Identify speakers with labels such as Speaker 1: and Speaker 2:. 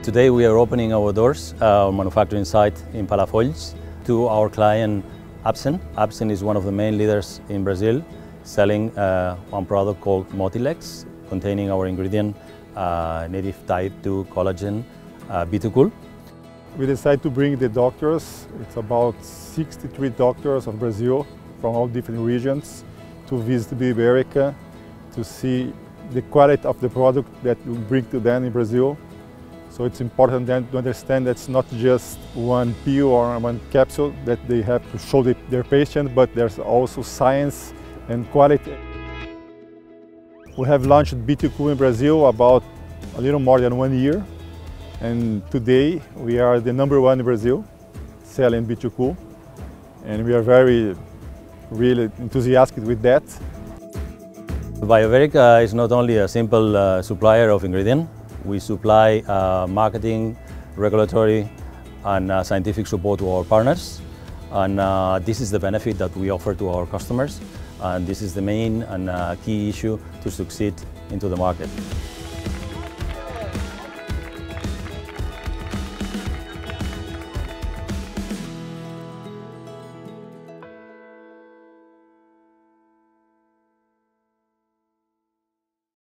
Speaker 1: Today we are opening our doors, our manufacturing site in Palafolls, to our client APSEN. APSEN is one of the main leaders in Brazil, selling one product called Motilex, containing our ingredient native type 2 collagen B2
Speaker 2: We decided to bring the doctors, it's about 63 doctors of Brazil from all different regions, to visit Bioiberica, to see the quality of the product that we bring to them in Brazil. So it's important then to understand that it's not just one pill or one capsule that they have to show their patient, but there's also science and quality. We have launched B2 in Brazil about a little more than 1 year. And today we are the #1 in Brazil selling B2, and we are really enthusiastic with that.
Speaker 1: Bioiberica is not only a simple supplier of ingredient. We supply marketing, regulatory and scientific support to our partners, and this is the benefit that we offer to our customers, and this is the main and key issue to succeed into the market.